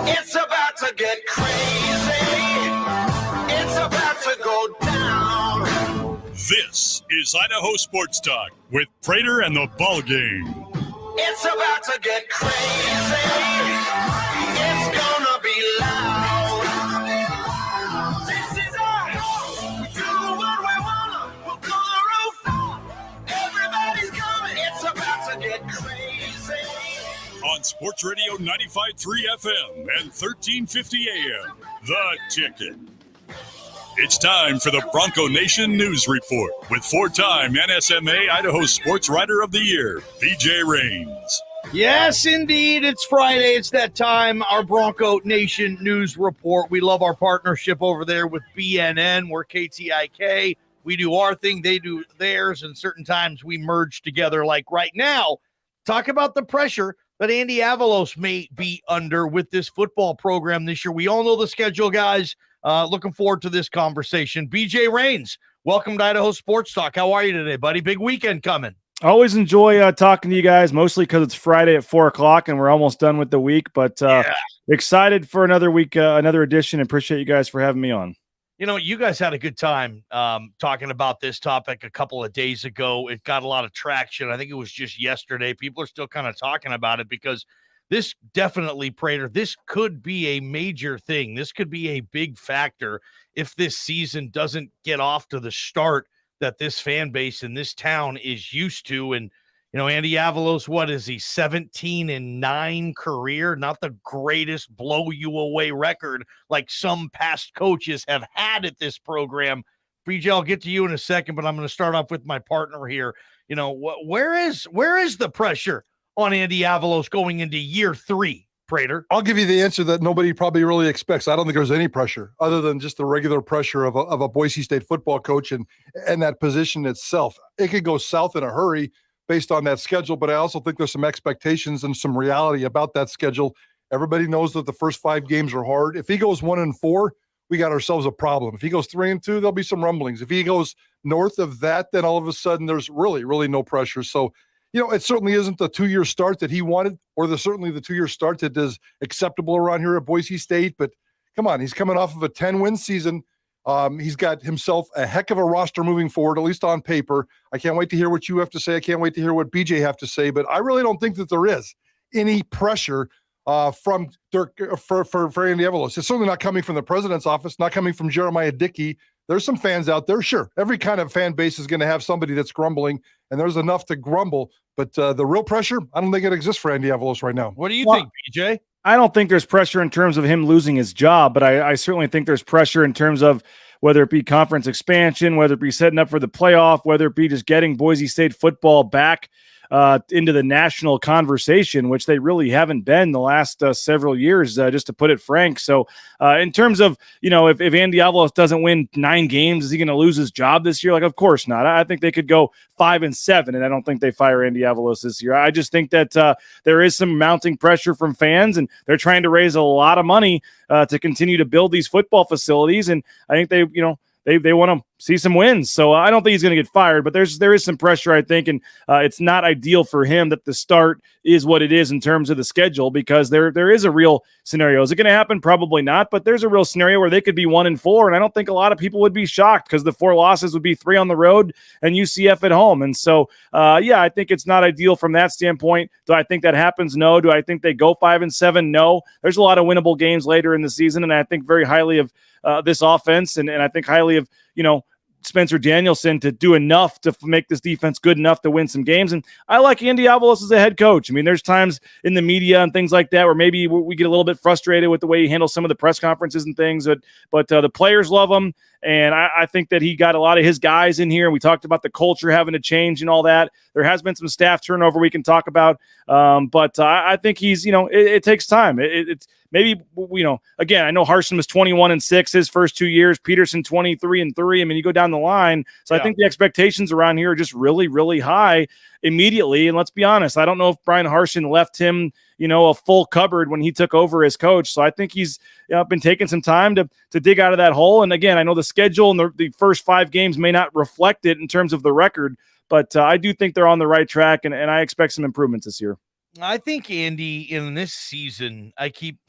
It's about to get crazy. It's about to go down. This is Idaho Sports Talk with Prater and the Ball Game. It's about to get crazy. It's gonna be loud. This is us. We do what we wanna. We'll pull the roof off. Everybody's coming. It's about to get crazy. On Sports Radio 95.3 FM and 1350 AM, The Ticket. It's time for the Bronco Nation News Report with four-time NSMA Idaho Sports Writer of the Year, BJ Rains. Yes, indeed. It's Friday. It's that time. Our Bronco Nation News Report. We love our partnership over there with BNN. We're KTIK. We do our thing. They do theirs. And certain times we merge together. Like right now, talk about the pressure that Andy Avalos may be under with this football program this year. We all know the schedule, guys. Looking forward to this conversation. BJ Rains, welcome to Idaho Sports Talk. How are you today, buddy? Big weekend coming. Always enjoy talking to you guys, mostly because it's Friday at 4 o'clock and we're almost done with the week. But excited for another week, another edition. Appreciate you guys for having me on. You know, you guys had a good time talking about this topic a couple of days ago. It got a lot of traction. I think it was just yesterday. People are still kind of talking about it because this definitely, Prater, this could be a major thing. This could be a big factor if this season doesn't get off to the start that this fan base in this town is used to. And, you know, Andy Avalos, what is he, 17-9 career? Not the greatest blow you away record like some past coaches have had at this program. BJ, I'll get to you in a second, but I'm going to start off with my partner here. You know, where is the pressure on Andy Avalos going into year 3, Prater? I'll give you the answer that nobody probably really expects. I don't think there's any pressure other than just the regular pressure of a Boise State football coach and that position itself. It could go south in a hurry based on that schedule, but I also think there's some expectations and some reality about that schedule. Everybody knows that the first 5 games are hard. If he goes 1-4, we got ourselves a problem. If he goes 3-2, there'll be some rumblings. If he goes north of that, then all of a sudden there's really, really no pressure. So, you know, it certainly isn't the 2-year start that he wanted, or certainly the 2-year start that is acceptable around here at Boise State. But come on, he's coming off of a 10-win season. He's got himself a heck of a roster moving forward, at least on paper. I can't wait to hear what you have to say. I can't wait to hear what BJ have to say. But I really don't think that there is any pressure from Dirk for Andy Avalos. It's certainly not coming from the president's office, not coming from Jeremiah Dickey. There's some fans out there. Sure, every kind of fan base is going to have somebody that's grumbling, and there's enough to grumble. But the real pressure, I don't think it exists for Andy Avalos right now. What do you think, BJ? I don't think there's pressure in terms of him losing his job, but I certainly think there's pressure in terms of whether it be conference expansion, whether it be setting up for the playoff, whether it be just getting Boise State football back into the national conversation, which they really haven't been the last several years, just to put it frank. So in terms of, you know, if Andy Avalos doesn't win 9 games, is he going to lose his job this year? Like, of course not. I think they could go 5-7, and I don't think they fire Andy Avalos this year. I just think that there is some mounting pressure from fans, and they're trying to raise a lot of money to continue to build these football facilities. And I think they want to see some wins. So I don't think he's going to get fired, but there is some pressure, I think, and it's not ideal for him that the start is what it is in terms of the schedule, because there is a real scenario. Is it going to happen? Probably not, but there's a real scenario where they could be 1-4, and I don't think a lot of people would be shocked because the 4 losses would be 3 on the road and UCF at home. And so, I think it's not ideal from that standpoint. Do I think that happens? No. Do I think they go 5-7? No. There's a lot of winnable games later in the season, and I think very highly of this offense, and I think highly of, Spencer Danielson to do enough to make this defense good enough to win some games. And I like Andy Avalos as a head coach. I mean, there's times in the media and things like that where maybe we get a little bit frustrated with the way he handles some of the press conferences and things, but the players love him. And I think that he got a lot of his guys in here. And we talked about the culture having to change and all that. There has been some staff turnover we can talk about. But I think he's, it takes time. It's maybe, again, I know Harsin was 21-6 his first 2 years, Peterson 23-3. I mean, you go down the line. So yeah. I think the expectations around here are just really, really high immediately. And let's be honest, I don't know if Brian Harsin left him, a full cupboard when he took over as coach. So I think he's been taking some time to dig out of that hole. And again, I know the schedule and the first 5 games may not reflect it in terms of the record, but I do think they're on the right track, and I expect some improvements this year. I think, Andy, in this season, I keep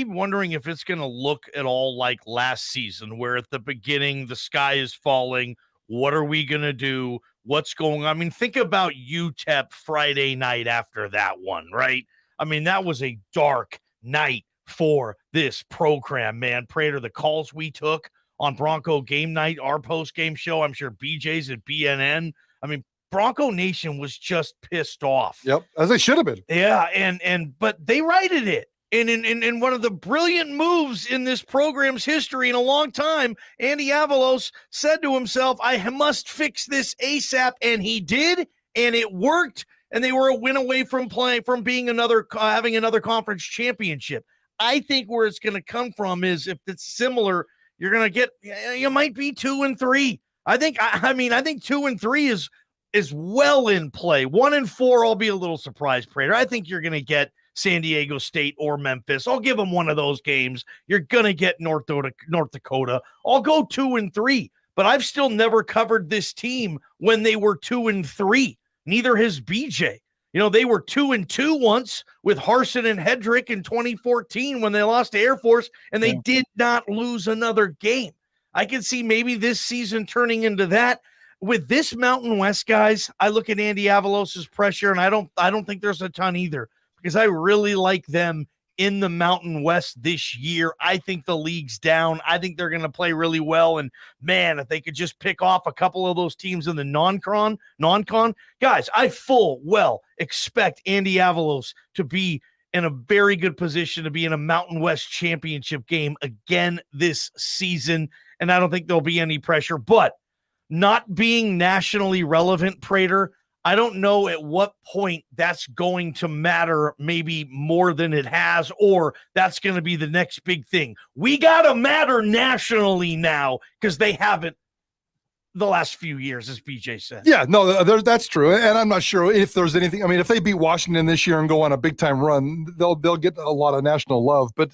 wondering if it's going to look at all like last season, where at the beginning the sky is falling. What are we going to do? What's going on? I mean, think about UTEP Friday night after that one, right? I mean, that was a dark night for this program, man. Prater, the calls we took on Bronco game night, our post-game show, I'm sure BJ's at BNN. I mean, Bronco Nation was just pissed off. Yep, as they should have been. Yeah, but they righted it. And in one of the brilliant moves in this program's history in a long time, Andy Avalos said to himself, I must fix this ASAP, and he did, and it worked, and they were a win away from being having another conference championship. I think where it's going to come from is if it's similar, you might be 2-3. I think 2-3 is well in play. 1-4, I'll be a little surprised, Prater. I think you're going to get San Diego State or Memphis. I'll give them one of those games. You're going to get North Dakota. I'll go 2-3, but I've still never covered this team when they were 2-3. Neither has BJ. They were 2-2 once with Harsin and Hedrick in 2014 when they lost to Air Force, and they did not lose another game. I can see maybe this season turning into that. With this Mountain West, guys, I look at Andy Avalos' pressure, and I don't think there's a ton either, because I really like them in the Mountain West this year. I think the league's down. I think they're going to play really well. And man, if they could just pick off a couple of those teams in the non-con, guys, I full well expect Andy Avalos to be in a very good position to be in a Mountain West championship game again this season. And I don't think there'll be any pressure, but not being nationally relevant, Prater, I don't know at what point that's going to matter, maybe more than it has, or that's going to be the next big thing. We got to matter nationally now because they haven't the last few years, as BJ said. Yeah, no, that's true. And I'm not sure if there's anything. I mean, if they beat Washington this year and go on a big-time run, they'll get a lot of national love. But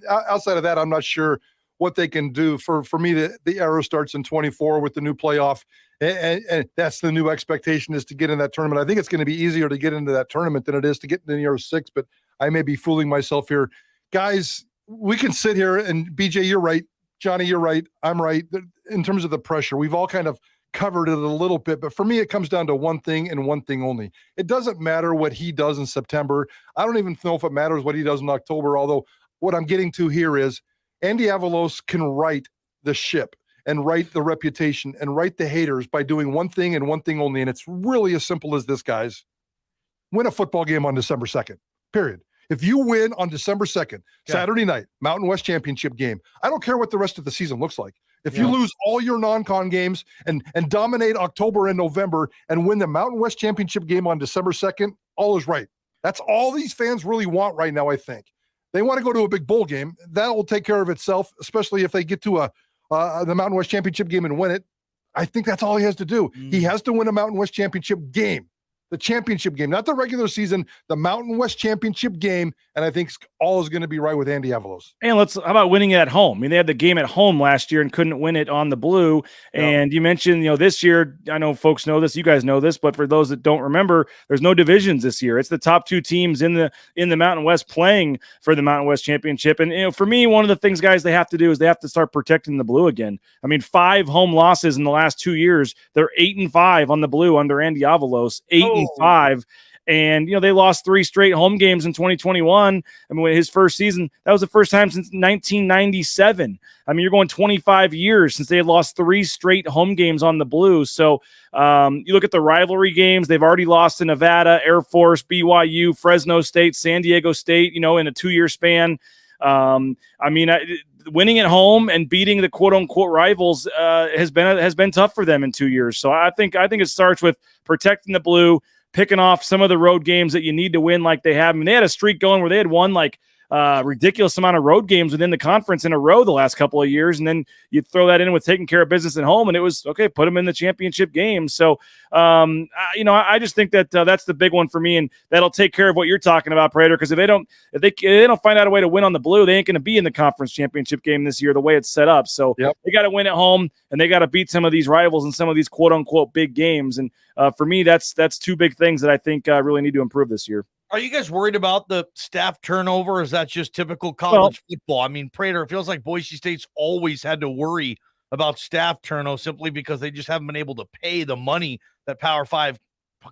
outside of that, I'm not sure what they can do. For me, the arrow starts in 24 with the new playoff, and that's the new expectation, is to get in that tournament. I think it's going to be easier to get into that tournament than it is to get into the Arrow 6, but I may be fooling myself here. Guys, we can sit here, and BJ, you're right. Johnny, you're right. I'm right. In terms of the pressure, we've all kind of covered it a little bit, but for me, it comes down to one thing and one thing only. It doesn't matter what he does in September. I don't even know if it matters what he does in October, although what I'm getting to here is Andy Avalos can right the ship and right the reputation and right the haters by doing one thing and one thing only. And it's really as simple as this, guys. Win a football game on December 2nd, period. If you win on December 2nd, Saturday night, Mountain West Championship game, I don't care what the rest of the season looks like. If you lose all your non-con games and dominate October and November and win the Mountain West Championship game on December 2nd, all is right. That's all these fans really want right now, I think. They want to go to a big bowl game. That will take care of itself, especially if they get to the Mountain West Championship game and win it. I think that's all he has to do. He has to win a Mountain West Championship game. The championship game, not the regular season, the Mountain West Championship game, and I think all is going to be right with Andy Avalos. And how about winning it at home? I mean, they had the game at home last year and couldn't win it on the blue. And you mentioned, this year, I know folks know this, you guys know this, but for those that don't remember, there's no divisions this year. It's the top two teams in the Mountain West playing for the Mountain West Championship. And for me, one of the things, guys, they have to do is they have to start protecting the blue again. I mean, 5 home losses in the last 2 years. They're 8-5 on the blue under Andy Avalos. 8-5. And, they lost 3 straight home games in 2021. I mean, his first season, that was the first time since 1997. I mean, you're going 25 years since they had lost 3 straight home games on the blue. So you look at the rivalry games, they've already lost to Nevada, Air Force, BYU, Fresno State, San Diego State, in a 2-year span. Winning at home and beating the quote unquote rivals has been tough for them in 2 years. So I think it starts with protecting the blue, picking off some of the road games that you need to win like they have. I mean, they had a streak going where they had won ridiculous amount of road games within the conference in a row the last couple of years. And then you throw that in with taking care of business at home, and it was, okay, put them in the championship game. So, I just think that that's the big one for me, and that'll take care of what you're talking about, Prater, because if they don't find out a way to win on the blue, they ain't going to be in the conference championship game this year the way it's set up. So they got to win at home, and they got to beat some of these rivals in some of these quote unquote big games. And for me, that's 2 big things that I think really need to improve this year. Are you guys worried about the staff turnover? Or is that just typical college football? I mean, Prater, it feels like Boise State's always had to worry about staff turnover simply because they just haven't been able to pay the money that Power 5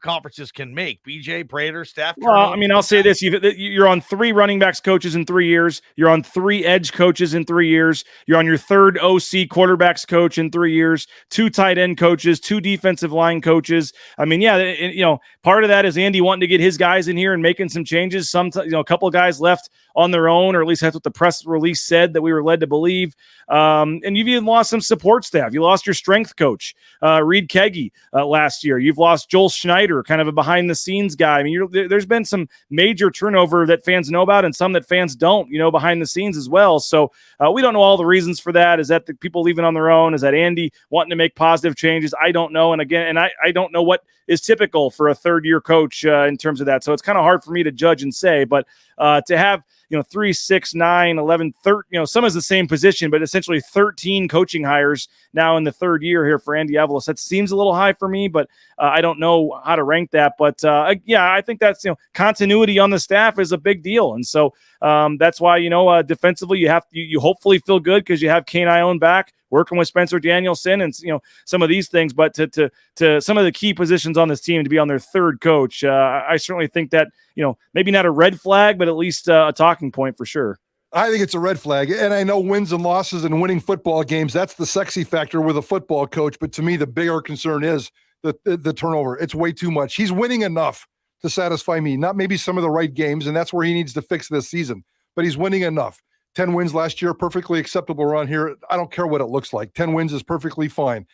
conferences can make. BJ, Prater, staff turnover. Well, I mean, I'll say this. You're on 3 running backs coaches in 3 years. You're on 3 edge coaches in 3 years. You're on your 3rd OC quarterbacks coach in 3 years, 2 tight end coaches, 2 defensive line coaches. I mean, yeah, part of that is Andy wanting to get his guys in here and making some changes. A couple of guys left on their own, or at least that's what the press release said that we were led to believe. And you've even lost some support staff. You lost your strength coach, Reed Keggy, last year. You've lost Joel Schneider, kind of a behind-the-scenes guy. I mean, there's been some major turnover that fans know about and some that fans don't, behind the scenes as well. So we don't know all the reasons for that. Is that the people leaving on their own? Is that Andy wanting to make positive changes? I don't know. And again, I don't know what is typical for a third-year coach in terms of that. So it's kind of hard for me to judge and say. But to have 3, 6, 9, 11, 13, some is the same position, but essentially 13 coaching hires now in the 3rd year here for Andy Avalos. That seems a little high for me, but I don't know how to rank that. But I think that's, continuity on the staff is a big deal. And so that's why, defensively you hopefully feel good because you have Kane Ione back, working with Spencer Danielson and, some of these things, but to some of the key positions on this team to be on their 3rd coach, I certainly think that, maybe not a red flag, but at least a talking point for sure. I think it's a red flag. And I know wins and losses and winning football games, that's the sexy factor with a football coach. But to me, the bigger concern is the turnover. It's way too much. He's winning enough to satisfy me, not maybe some of the right games. And that's where he needs to fix this season, but he's winning enough. 10 wins last year, perfectly acceptable around here. I don't care what it looks like. 10 wins is perfectly fine.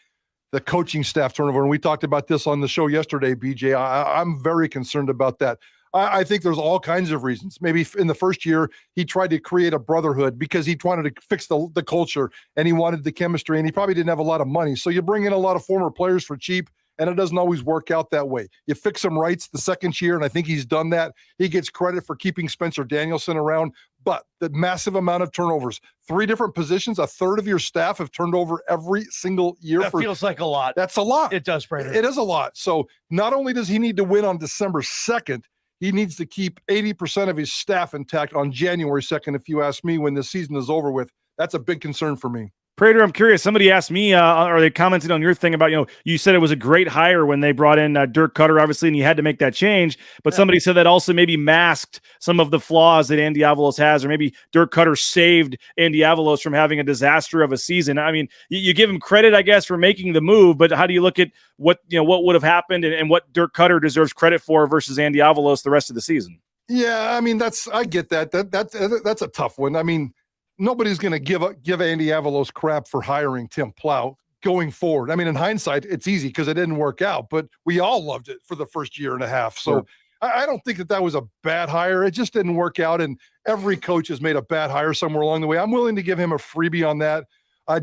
The coaching staff turnover, and we talked about this on the show yesterday, BJ. I'm very concerned about that. I think there's all kinds of reasons. Maybe in the first year, he tried to create a brotherhood because he wanted to fix the culture and he wanted the chemistry, and he probably didn't have a lot of money. So you bring in a lot of former players for cheap, and it doesn't always work out that way. You fix some rights the second year, and I think he's done that. He gets credit for keeping Spencer Danielson around, but the massive amount of turnovers, 3 different positions, a third of your staff have turned over every single year. That feels like a lot. That's a lot. It does, Prater. It is a lot. So not only does he need to win on December 2nd, he needs to keep 80% of his staff intact on January 2nd, if you ask me, when the season is over with. That's a big concern for me. Prater, I'm curious. Somebody asked me, or they commented on your thing about, you said it was a great hire when they brought in Dirk Cutter, obviously, and you had to make that change. But somebody said that also maybe masked some of the flaws that Andy Avalos has, or maybe Dirk Cutter saved Andy Avalos from having a disaster of a season. I mean, you give him credit, I guess, for making the move, but how do you look at what would have happened and what Dirk Cutter deserves credit for versus Andy Avalos the rest of the season? Yeah, I mean, I get that. That's a tough one. I mean, nobody's going to give Andy Avalos crap for hiring Tim Plow going forward. I mean, in hindsight, it's easy because it didn't work out, but we all loved it for the first year and a half. So sure. I don't think that was a bad hire. It just didn't work out, and every coach has made a bad hire somewhere along the way. I'm willing to give him a freebie on that.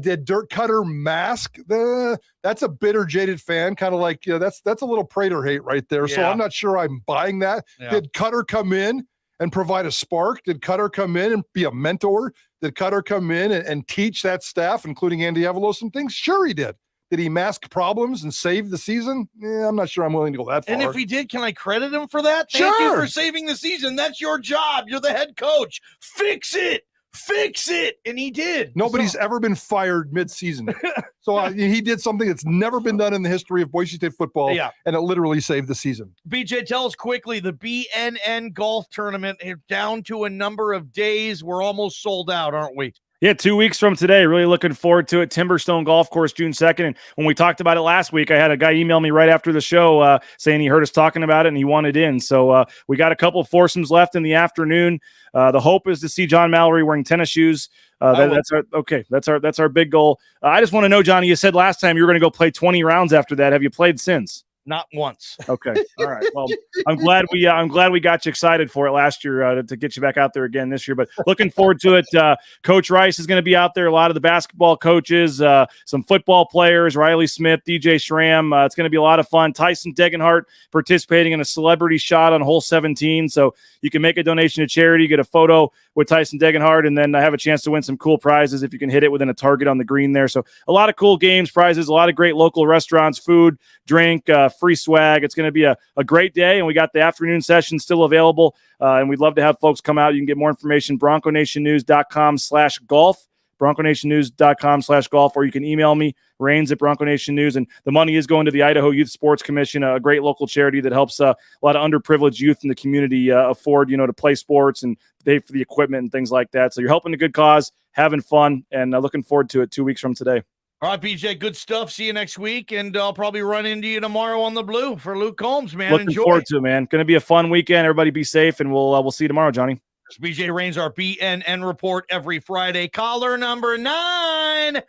Did Dirk Cutter mask? That's a bitter, jaded fan, kind of like that's a little Prater hate right there. Yeah. So I'm not sure I'm buying that. Yeah. Did Cutter come in and provide a spark? Did Cutter come in and be a mentor? Did Cutter come in and teach that staff, including Andy Avalos, some things? Sure he did. Did he mask problems and save the season? Yeah, I'm not sure I'm willing to go that far. And if he did, can I credit him for that? Sure. Thank you for saving the season. That's your job. You're the head coach. Fix it. And he did. Nobody's ever been fired mid-season. So he did something that's never been done in the history of Boise State football, and it literally saved the season. BJ, tell us quickly, the BNN golf tournament is down to a number of days. We're almost sold out, aren't we? Yeah, 2 weeks from today. Really looking forward to it. Timberstone Golf Course, June 2nd. And when we talked about it last week, I had a guy email me right after the show saying he heard us talking about it and he wanted in. So we got a couple of foursomes left in the afternoon. The hope is to see John Mallory wearing tennis shoes. That's our big goal. I just want to know, Johnny, you said last time you were going to go play 20 rounds after that. Have you played since? Not once. Okay. All right. Well, I'm glad we got you excited for it last year to get you back out there again this year. But looking forward to it. Coach Rice is going to be out there. A lot of the basketball coaches, some football players, Riley Smith, DJ Schramm. It's going to be a lot of fun. Tyson Degenhart participating in a celebrity shot on hole 17. So you can make a donation to charity, get a photo with Tyson Degenhart, and then have a chance to win some cool prizes if you can hit it within a target on the green there. So a lot of cool games, prizes, a lot of great local restaurants, food, drink, free swag. It's going to be a great day, and we got the afternoon session still available, and we'd love to have folks come out. You can get more information, bronconationnews.com/golf. bronconationnews.com/golf, or you can email me, Rains at Bronco Nation News. And the money is going to the Idaho Youth Sports Commission, a great local charity that helps a lot of underprivileged youth in the community afford, to play sports and pay for the equipment and things like that. So you're helping a good cause, having fun, and looking forward to it 2 weeks from today. All right, BJ, good stuff. See you next week, and I'll probably run into you tomorrow on the blue for Luke Combs, man. Looking forward to it, man. Going to be a fun weekend. Everybody be safe, and we'll see you tomorrow, Johnny. BJ Rains, our BNN report every Friday. Caller number 9.